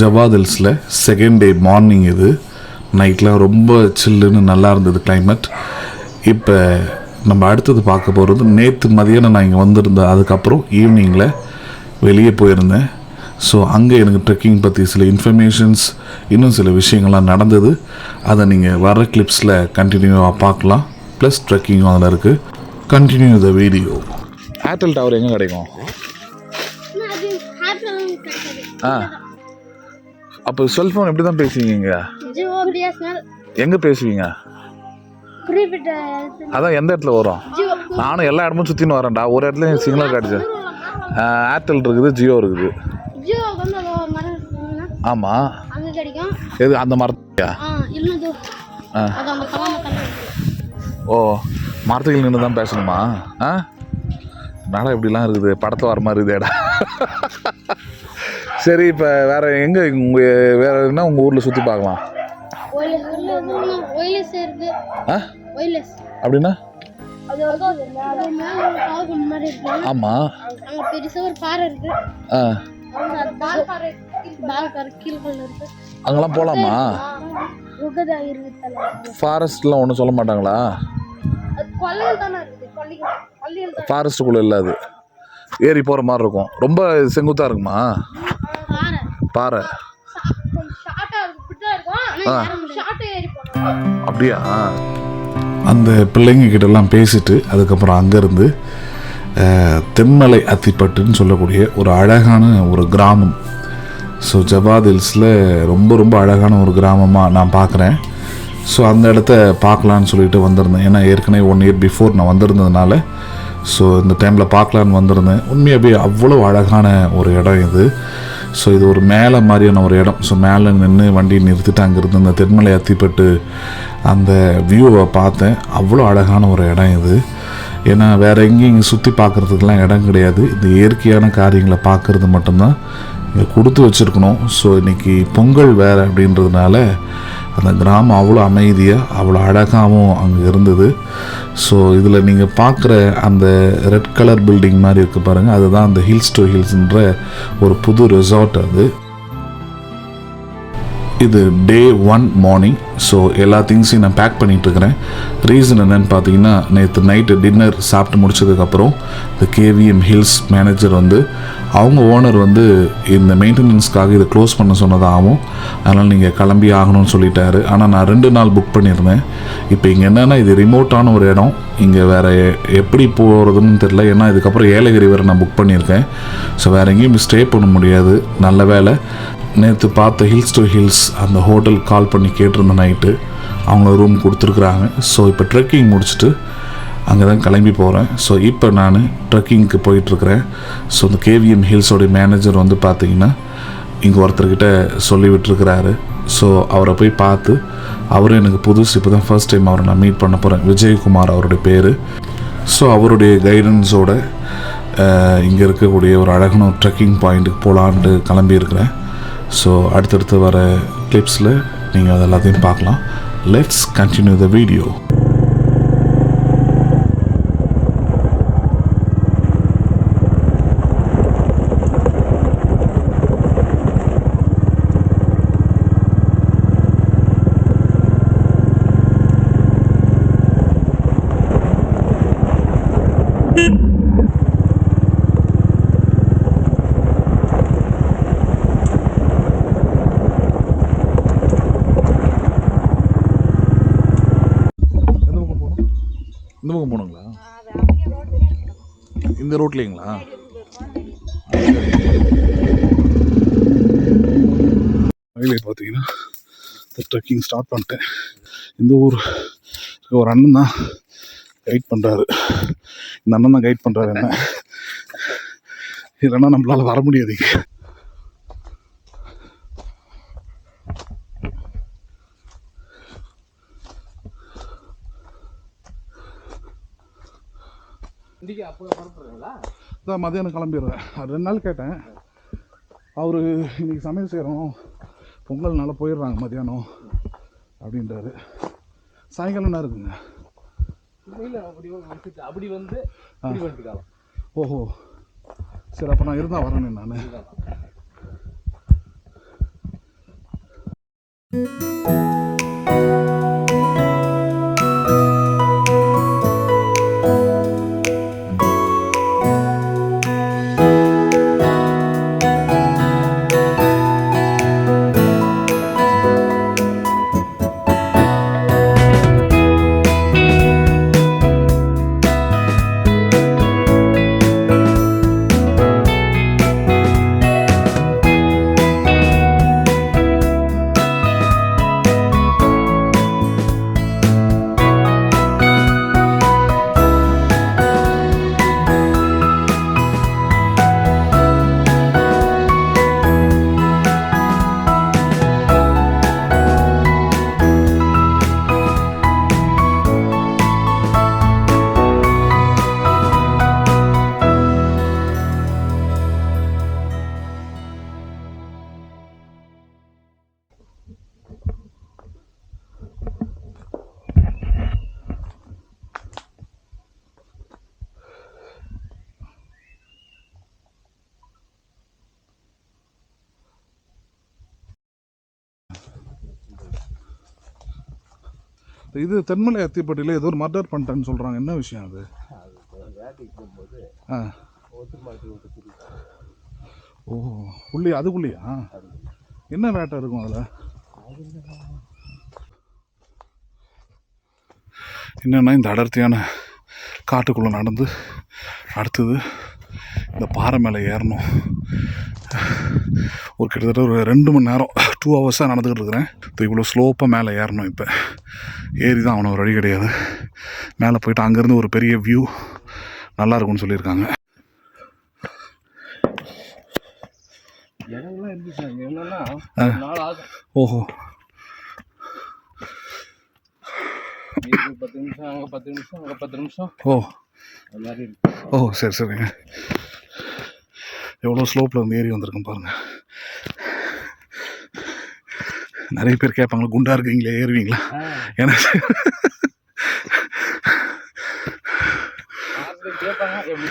Javad ஹில்ஸில் second day morning இது. நைட்டில் ரொம்ப சில்லுன்னு நல்லா இருந்தது கிளைமேட். இப்போ நம்ம அடுத்தது பார்க்க போகிறது, நேற்று மதியானம் நான் இங்கே வந்திருந்தேன். அதுக்கப்புறம் ஈவினிங்கில் வெளியே போயிருந்தேன். ஸோ அங்கே எனக்கு ட்ரெக்கிங் பற்றி சில இன்ஃபர்மேஷன்ஸ், இன்னும் சில விஷயங்கள்லாம் நடந்தது. அதை நீங்கள் வர கிளிப்ஸில் கண்டினியூவாக பார்க்கலாம். ப்ளஸ் ட்ரெக்கிங்கும் அதில் இருக்குது. Continue the video. Airtel tower எங்கே கிடைக்கும்? அப்போ செல்ஃபோன் எப்படி தான் பேசுவீங்க? எங்கே பேசுவீங்க? அதான் எந்த இடத்துல வரும்? நானும் எல்லா இடமும் சுற்றின்னு வரேன்டா. ஒரு இடத்துல எனக்கு சிக்னல் கிடச்சி. ஏர்டெல் இருக்குது, ஜியோ இருக்குது. ஆமாம், எது அந்த மரத்தையா? ஓ, மரத்துக்கு நின்று தான் பேசணுமா? மேடம் இப்படிலாம் இருக்குது, படத்தில் வர மாதிரி இருக்குதேடா. சரி, இப்போ வேறு எங்கே வேறு என்ன உங்கள் ஊரில் சுற்றி பார்க்கலாம்? அப்படின்னா ஆமாம், அங்கெல்லாம் போகலாமா? ஃபாரஸ்ட்லாம் ஒன்றும் சொல்ல மாட்டாங்களா? ஃபாரஸ்ட்டுக்குள்ளே இல்லை, அது ஏறி போகிற மாதிரி இருக்கும். ரொம்ப செங்குத்தாக இருக்குமா? பாறை. அப்படியா? அந்த பிள்ளைங்க கிட்டலாம் பேசிட்டு அதுக்கப்புறம் அங்கேருந்து தென்மலை அத்திப்பட்டுன்னு சொல்லக்கூடிய ஒரு அழகான ஒரு கிராமம். ஸோ ஜவாத் ஹில்ஸில் ரொம்ப ரொம்ப அழகான ஒரு கிராமமாக நான் பார்க்குறேன். ஸோ அந்த இடத்த பார்க்கலான்னு சொல்லிட்டு வந்திருந்தேன். ஏன்னா ஏற்கனவே 1 இயர் பிஃபோர் நான் வந்திருந்ததுனால ஸோ இந்த டைமில் பார்க்கலான்னு வந்திருந்தேன். உண்மையாகவே அவ்வளோ அழகான ஒரு இடம் இது. ஸோ இது ஒரு மேலே மாதிரியான ஒரு இடம். ஸோ மேலே நின்று வண்டி நிறுத்திட்டு அங்கேருந்து இந்த தென்மலை அத்திப்பட்டு அந்த வியூவை பார்த்தேன். அவ்வளோ அழகான ஒரு இடம் இது. ஏன்னா வேறு எங்கேயும் இங்கே சுற்றி பார்க்குறதுக்கெலாம் இடம் கிடையாது. இந்த இயற்கையான காரியங்களை பார்க்குறது மட்டும்தான் இங்கே கொடுத்து வச்சுருக்கணும். ஸோ இன்றைக்கி பொங்கல் வேறு அப்படின்றதுனால அந்த கிராமம் அவ்வளோ அமைதியாக அவ்வளோ அழகாகவும் அங்கே இருந்தது. ஸோ இதில் நீங்கள் பார்க்குற அந்த ரெட் கலர் பில்டிங் மாதிரி இருக்குது பாருங்கள், அதுதான் அந்த ஹில்ஸ் டு ஹில்ஸ்ன்ற ஒரு புது ரெசார்ட். அது இது டே 1 மார்னிங். ஸோ எல்லா திங்ஸையும் நான் பேக் பண்ணிகிட்ருக்கிறேன். ரீசன் என்னென்னு பார்த்தீங்கன்னா, நேற்று நைட்டு டின்னர் சாப்பிட்டு முடிச்சதுக்கப்புறம் இந்த கேவிஎம் ஹில்ஸ் மேனேஜர் அவங்க ஓனர் இந்த மெயின்டெனன்ஸ்க்காக இதை க்ளோஸ் பண்ண சொன்னதாகவும், அதனால் நீங்கள் கிளம்பி ஆகணும்னு சொல்லிட்டாரு. ஆனால் நான் 2 நாள் புக் பண்ணியிருந்தேன். இப்போ இங்கே என்னென்னா, இது ரிமோட்டான ஒரு இடம். இங்கே வேறு எப்படி போகிறதுன்னு தெரில. ஏன்னா இதுக்கப்புறம் ஏலகிரி வேறு நான் புக் பண்ணியிருக்கேன். ஸோ வேறு எங்கேயும் ஸ்டே பண்ண முடியாது. நல்ல வேலை நேற்று பார்த்த ஹில்ஸ் டு ஹில்ஸ் அந்த ஹோட்டல் கால் பண்ணி கேட்டிருந்த நைட்டு அவங்க ரூம் கொடுத்துருக்குறாங்க. ஸோ இப்போ ட்ரெக்கிங் முடிச்சுட்டு அங்கே தான் கிளம்பி போகிறேன். ஸோ இப்போ நான் ட்ரெக்கிங்க்கு போயிட்டுருக்கிறேன். ஸோ இந்த கேவிஎம் ஹில்ஸோடைய மேனேஜர் பார்த்தீங்கன்னா இங்கே ஒருத்தர்கிட்ட சொல்லி விட்டுருக்கிறாரு. ஸோ அவரை போய் பார்த்து, அவரும் எனக்கு புதுசு, இப்போ தான் ஃபர்ஸ்ட் டைம் அவரை நான் மீட் பண்ண போகிறேன். விஜயகுமார் அவருடைய பேர். ஸோ அவருடைய கைடன்ஸோடு இங்கே இருக்கக்கூடிய ஒரு அழகான ஒரு ட்ரெக்கிங் பாயிண்ட்டுக்கு போகலான்ட்டு கிளம்பியிருக்கிறேன். ஸோ அடுத்தடுத்து வர கிளிப்ஸில் நீங்கள் அது எல்லாத்தையும் பார்க்கலாம். Let's continue the video. இந்த பக்கம் போகணுங்களா? இந்த ரோட்லேங்களா? வயலே பார்த்தீங்கன்னா இந்த ட்ரெக்கிங் ஸ்டார்ட் பண்ணிட்டேன். இந்த ஊர் ஒரு அண்ணன் தான் கைட் பண்ணுறாரு. இந்த அண்ணன் தான் கைட் பண்ணுறாரு என்ன. இல்லைன்னா நம்மளால் வர முடியாதுங்க. தான் மதியானம் கிளம்பிடுறேன். 2 நாள் கேட்டேன். அவர் இன்றைக்கி சமையல் செய்கிறோம், பொங்கல்னால போயிடுறாங்க மதியானம் அப்படின்றாரு. சாயங்காலம் என்ன இருக்குங்க? ஓஹோ, சரி, அப்போ நான் இருந்தால் வரேன். நான் இது தென்மலை அத்திப்பட்டியில் ஏதோ ஒரு மர்டர் பண்ணிட்டேன்னு சொல்கிறாங்க, என்ன விஷயம் அது? ஆ ஓ உள்ளே அதுக்குள்ளேயா? என்ன வேட்டை இருக்கும் அதில்? என்னென்னா இந்த அடர்த்தியான காட்டுக்குள்ளே நடந்து அடுத்தது இந்த பாறை மேலே ஏறணும். ஒரு கிட்டத்தட்ட ஒரு 2 மணி நேரம் 2 ஹவர்ஸாக நடந்துக்கிட்டு இருக்கிறேன். இவ்வளோ ஸ்லோப்பாக மேலே ஏறணும். இப்போ ஏறி தான் அவனை ஒரு வழி கிடையாது. மேலே போயிட்டு அங்கேருந்து ஒரு பெரிய வியூ நல்லா இருக்கும்னு சொல்லியிருக்காங்க. ஓஹோ 10 நிமிஷம் அங்கே 10 நிமிஷம் அங்கே 10 நிமிஷம் ஓ அது மாதிரி இருக்கு. ஓ சரி சரிங்க. எவ்வளோ ஸ்லோப்பில் வந்து ஏறி வந்திருக்கேன் பாருங்கள். நிறைய பேர் கேட்பாங்களா, குண்டா இருக்கீங்களே ஏறுவீங்களா? எனக்கு கேட்பாங்க எப்படி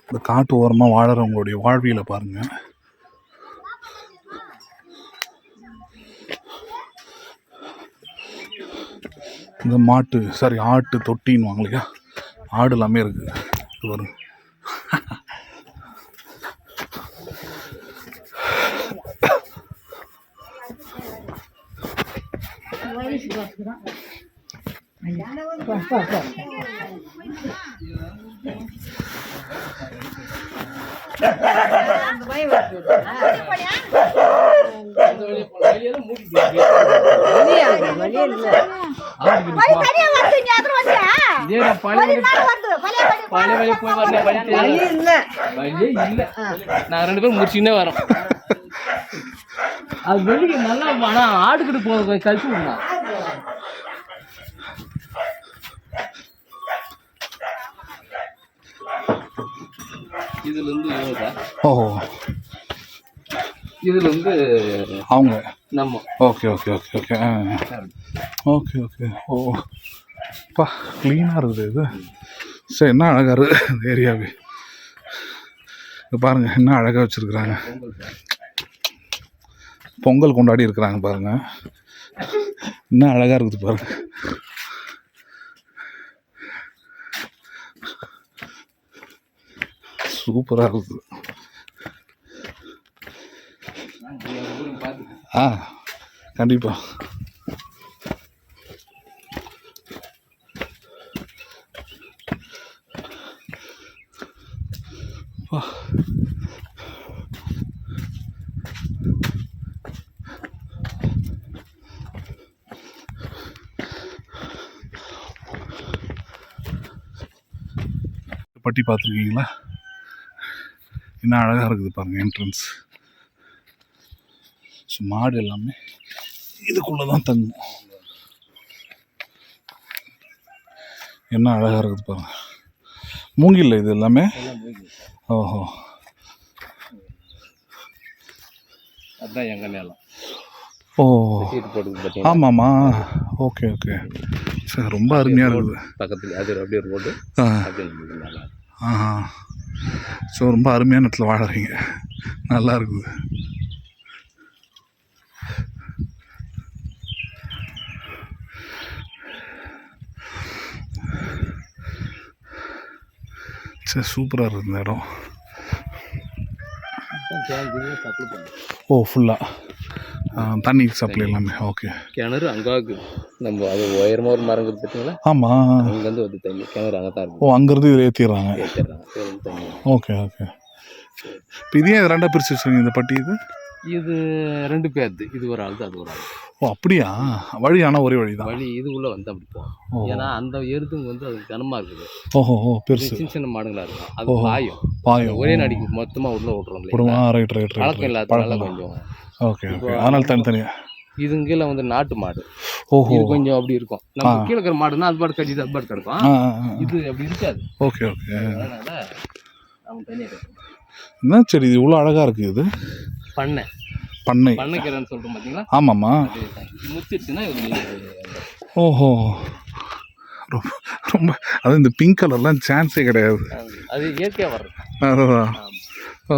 இந்த காட்டு ஓரமாக வாழறவங்களுடைய வாழ்வியலை பாருங்கள். இந்த ஆட்டு தொட்டின்னு வாங்க இல்லையா, ஆடு எல்லாமே இருக்குது. இது வரும் நான் 2 பேரும் முடிச்சுன்னே வரோம். அது வெளியே நல்லா ஆடுக்கிட்டு போக கழிச்சு விடலாம். இதுல இருந்து ஓஹோ, இதுல இருந்து அவங்க நம்ம okay okay okay okay okay okay. ஓ பா, க்ளீனாக இருக்குது இது. சரி, என்ன அழகாக இருக்குது இந்த ஏரியாவே. இது பாருங்கள், என்ன அழகாக வச்சுருக்குறாங்க. பொங்கல் கொண்டாடி இருக்கிறாங்க பாருங்கள், என்ன அழகாக இருக்குது பாருங்கள். சூப்பராக இருக்குது. கண்டிப்பாக. பட்டி பார்த்துருக்கீங்களா? என்ன அழகாக இருக்குது பாருங்கள் என்ட்ரன்ஸ். ஸோ மாடு எல்லாமே இதுக்குள்ளே தான் தங்கும். என்ன அழகாக இருக்குது பாருங்கள். மூங்கில் இது எல்லாமே. ஓஹோ, அதுதான் எங்கள் நிலம். ஓ ஆமாம்மா, ஓகே ஓகே. சரி, ரொம்ப அருமையாக இருக்குது. பக்கத்தில் அது அப்படியே ரோடு. ஸோ ரொம்ப அருமையான இடத்துல வாழறீங்க, நல்லா இருக்குது. சரி, சூப்பராக இருக்குது இந்த இடம். ஓ, ஃபுல்லாக தண்ணி சப்ளை எல்லாமே. ஓகே. கிணறு அங்கே நம்ம அது உயரமாக ஒரு மரம் பார்த்தீங்களா? ஆமாம், அங்கேருந்து வந்து தண்ணி கிணறு அங்கே தான் இருக்கும். ஓ, அங்கேருந்து இதில் ஏற்றிடுறாங்க. தண்ணி. Okay okay. இப்போ இதே ரெண்டாக பிரித்து வச்சுருங்க இந்த பட்டி. இது 2 பேர்து. இது ஒரு ஆள் தான், அது ஒரு ஆள். ஓ, அப்படியா? வழி ஆனால் ஒரே வழி தான். வழி இதுக்குள்ளே வந்து அப்படி போகும். ஏன்னா அந்த எருதுங்க வந்து அது கனமாக இருக்குது. ஓஹோ, பெருசு சின்ன சின்ன மாடுங்களா இருக்கும். அது பாயும் ஒரே நடிக்கு மொத்தமாக உள்ள விட்றோம். Right right. பழக்கம் இல்லாதனால கொஞ்சம். Okay okay. அதனால தனித்தனியாக. இது கீழே வந்து நாட்டு மாடு. ஓஹோ, இது கொஞ்சம் அப்படி இருக்கும். நம்ம கீழே இருக்கிற மாடுனா அது பாட்டு கட்டிட்டு அது பாட்டு கிடக்கும். இது அப்படி இருக்காது. Okay okay. அதனால நம்ம தனியாக கட்டணும். என்ன சரி, இது இவ்வளோ அழகாக இருக்குது. இது பண்ணைக்கிறேன்னு சொல்கிறோம் பார்த்தீங்களா? ஆமாம்மா. முத்திடுச்சுன்னா ஓஹோ, ரொம்ப அது இந்த பிங்க் கலர்லாம் சான்ஸே கிடையாது. அது இயற்கையாக வர்றது. அதுதான். ஓ,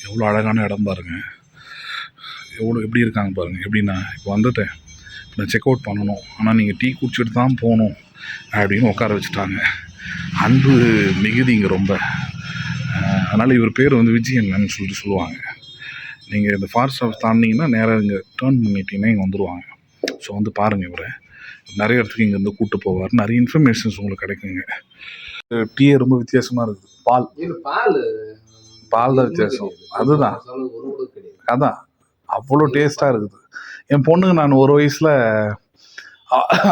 எவ்வளோ அழகான இடம் பாருங்க. எப்படி இருக்காங்க பாருங்கள். எப்படின்னா, இப்போ வந்துட்டேன், நான் செக் அவுட் பண்ணணும், ஆனால் நீங்கள் டீ குடிச்சிட்டு தான் போகணும் அப்படின்னு உட்கார வச்சுட்டாங்க. அன்பு மிகுதி இங்கே ரொம்ப. அதனால் இவர் பேர் வந்து விஜயன்னு சொல்லுவாங்க. நீங்கள் இந்த ஃபாரஸ்ட் ஆஃபீஸ் தாண்டிங்கன்னா நேராக இங்கே டேர்ன் பண்ணிட்டீங்கன்னா இங்கே வந்துடுவாங்க. ஸோ வந்து பாருங்கள், இவரை நிறைய இடத்துக்கு இங்கேருந்து கூப்பிட்டு போவார். நிறைய இன்ஃபர்மேஷன்ஸ் உங்களுக்கு கிடைக்குங்க. டீயே ரொம்ப வித்தியாசமாக இருக்குது. பால் தான் வித்தியாசம். அதுதான் அதான் அவ்வளோ டேஸ்ட்டாக இருக்குது. என் பொண்ணுங்க நான் ஒரு வயசில்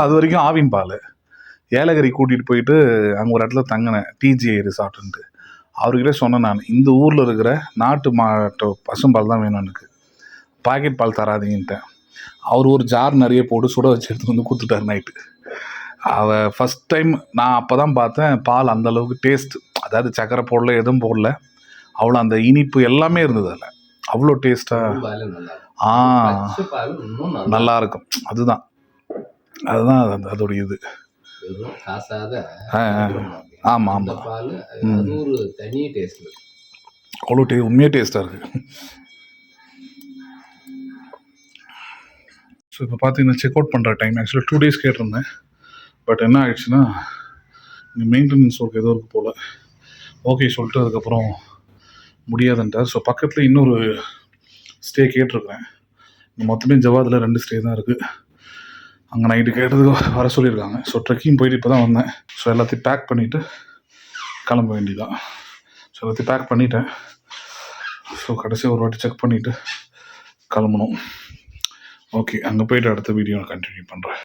அது வரைக்கும் ஆவின் பால் ஏலகிரி கூட்டிகிட்டு போயிட்டு அங்கே ஒரு இடத்துல தங்கினேன், டிஜிஐ ரிசார்ட்டுன்ட்டு. அவர்கிட்ட சொன்னேன், நான் இந்த ஊரில் இருக்கிற நாட்டு மாட்டு பசும்பால் தான் வேணும், எனக்கு பாக்கெட் பால் தராதிங்கன்ட்டேன். அவர் ஒரு ஜார் நிறைய போட்டு சுட வச்சு எடுத்துகிட்டு வந்து கொடுத்துட்டார் நைட்டு. ஃபஸ்ட் டைம் நான் அப்போ தான் பார்த்தேன் பால் அந்தளவுக்கு டேஸ்ட். அதாவது சக்கரை போடல, எதுவும் போடல, அவ்வளோ அந்த இனிப்பு எல்லாமே இருந்தது அதில், அவ்வளோ டேஸ்ட்டாக. பால் நல்லா இருக்கும். ஆ பச்சை பால் இன்னும் நல்லா நல்லா இருக்கும். அதுதான் அதோடைய இது. வெறும் காசாத ஆமாம் அந்த ஆமாம், பால் அது ஒரு தனி டேஸ்ட் இருக்கு. அவ்வளோ உண்மையாக டேஸ்ட்டாக இருக்குது. ஸோ இப்போ பார்த்தீங்கன்னா செக் அவுட் பண்ணுற டைம் ஆக்சுவலாக 2 days கேட்டிருந்தேன். பட் என்ன ஆயிடுச்சுன்னா இங்கே மெயின்டெனன்ஸ் ஒர்க் ஏதோ இருக்குது போல். ஓகே சொல்லிட்டு அதுக்கப்புறம் முடியாதுன்ட்டார். ஸோ பக்கத்தில் இன்னொரு ஸ்டே கேட்டிருக்கிறேன். இங்கே மொத்தமே ஜவாதில் 2 ஸ்டே தான் இருக்குது. அங்கே நைட்டு கேட்டதுக்கு வர சொல்லியிருக்காங்க. ஸோ ட்ரெக்கிங் போயிட்டு இப்போ தான் வந்தேன். ஸோ எல்லாத்தையும் பேக் பண்ணிவிட்டு கிளம்ப வேண்டியதான். ஸோ எல்லாத்தையும் பேக் பண்ணிவிட்டேன். ஸோ கடைசியாக ஒரு வாட்டி செக் பண்ணிவிட்டு கிளம்பணும். ஓகே, அங்கே போயிட்டு அடுத்த வீடியோ நான் கண்டினியூ பண்ணுறேன்.